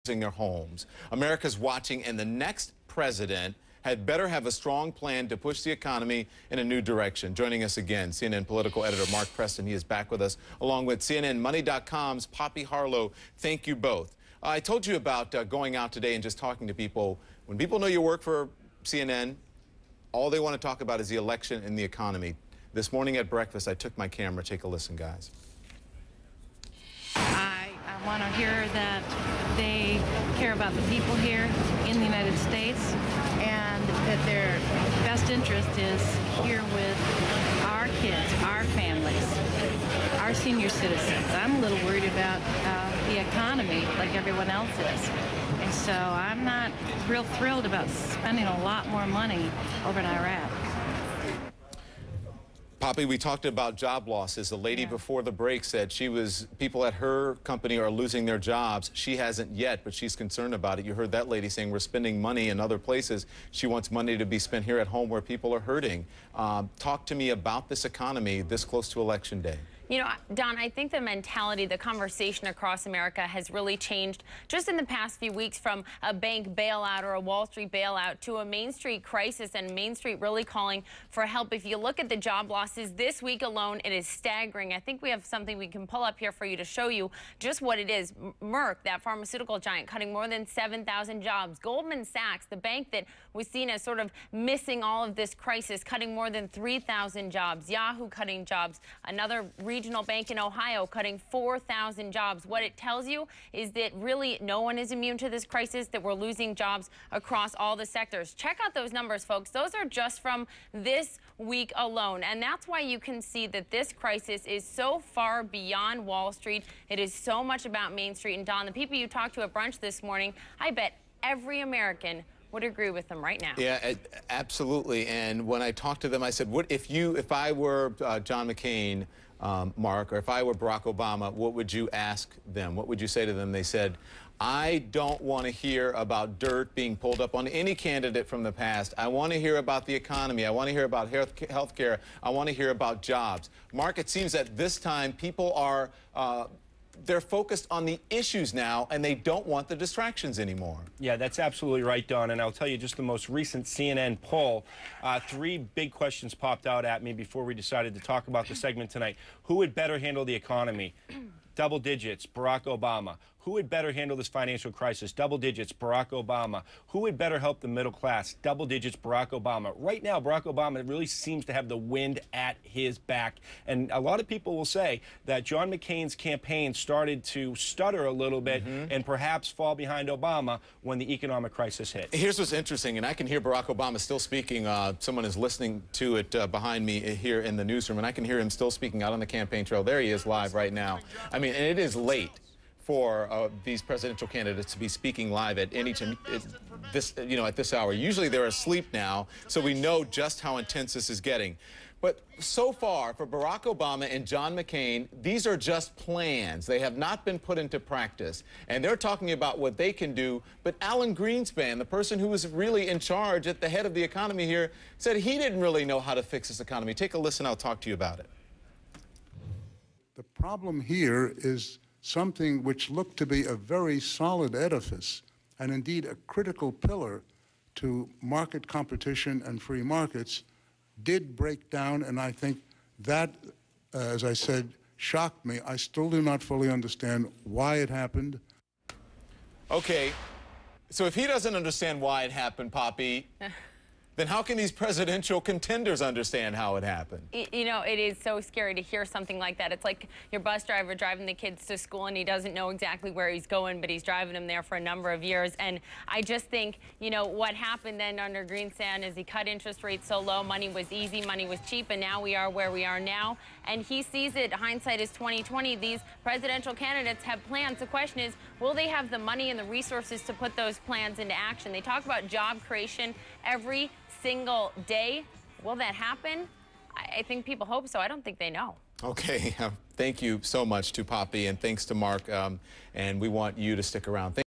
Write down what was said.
losing their homes. America's watching, and the next president had better have a strong plan to push the economy in a new direction. Joining us again, CNN political editor Mark Preston. He is back with us, along with CNNMoney.com's Poppy Harlow. Thank you both. I told you about going out today and just talking to people. When people know you work for CNN, all they want to talk about is the election and the economy. This morning at breakfast, I took my camera. Take a listen, guys. I want to hear that they care about the people here in the United States and that their best interest is here with our kids, our families, our senior citizens. I'm a little worried about the economy like everyone else is. And so I'm not real thrilled about spending a lot more money over in Iraq. Poppy, we talked about job losses. The lady before the break said people at her company are losing their jobs. She hasn't yet, but she's concerned about it. You heard that lady saying we're spending money in other places. She wants money to be spent here at home where people are hurting. Talk to me about this economy this close to Election Day. You know, Don, I think the mentality, the conversation across America has really changed just in the past few weeks, from a bank bailout or a Wall Street bailout to a Main Street crisis, and Main Street really calling for help. If you look at the job losses this week alone, it is staggering. I think we have something we can pull up here for you to show you just what it is. Merck, that pharmaceutical giant, cutting more than 7,000 jobs. Goldman Sachs, the bank that was seen as sort of missing all of this crisis, cutting more than 3,000 jobs. Yahoo cutting jobs. Another regional bank in Ohio cutting 4,000 jobs. What it tells you is that really no one is immune to this crisis, that we're losing jobs across all the sectors. Check out those numbers, folks. Those are just from this week alone. And that's why you can see that this crisis is so far beyond Wall Street. It is so much about Main Street. And Don, the people you talked to at brunch this morning, I bet every American would agree with them right now. Yeah, absolutely. And when I talked to them, I said, what if I were John McCain, Mark, or if I were Barack Obama, what would you ask them? What would you say to them? They said, I don't want to hear about dirt being pulled up on any candidate from the past. I want to hear about the economy. I want to hear about health care. I want to hear about jobs. Mark, it seems that this time people are they're focused on the issues now, and they don't want the distractions anymore. Yeah, that's absolutely right, Don. And I'll tell you, just the most recent CNN poll, three big questions popped out at me before we decided to talk about the segment tonight. Who would better handle the economy? Double digits, Barack Obama. Who would better handle this financial crisis? Double digits, Barack Obama. Who would better help the middle class? Double digits, Barack Obama. Right now, Barack Obama really seems to have the wind at his back. And a lot of people will say that John McCain's campaign started to stutter a little bit and perhaps fall behind Obama when the economic crisis hit. Here's what's interesting, and I can hear Barack Obama still speaking. Someone is listening to it behind me here in the newsroom, and I can hear him still speaking out on the campaign trail. There he is live right now. I mean, and it is late for these presidential candidates to be speaking live at any time, at this hour. Usually they're asleep now, so we know just how intense this is getting. But so far, for Barack Obama and John McCain, these are just plans. They have not been put into practice. And they're talking about what they can do. But Alan Greenspan, the person who was really in charge at the head of the economy here, said he didn't really know how to fix this economy. Take a listen. I'll talk to you about it. The problem here is something which looked to be a very solid edifice, and indeed a critical pillar to market competition and free markets, did break down, and I think that, as I said, shocked me. I still do not fully understand why it happened. Okay, so if he doesn't understand why it happened, Poppy, then how can these presidential contenders understand how it happened? You know, it is so scary to hear something like that. It's like your bus driver driving the kids to school, and he doesn't know exactly where he's going, but he's driving them there for a number of years. And I just think, you know, what happened then under Greenspan is he cut interest rates so low, money was easy, money was cheap, and now we are where we are now. And he sees it. Hindsight is 20/20. These presidential candidates have plans. The question is, will they have the money and the resources to put those plans into action? They talk about job creation every single day. Will that happen? I think people hope so. I don't think they know. Okay. Thank you so much to Poppy, and thanks to Mark. And we want you to stick around.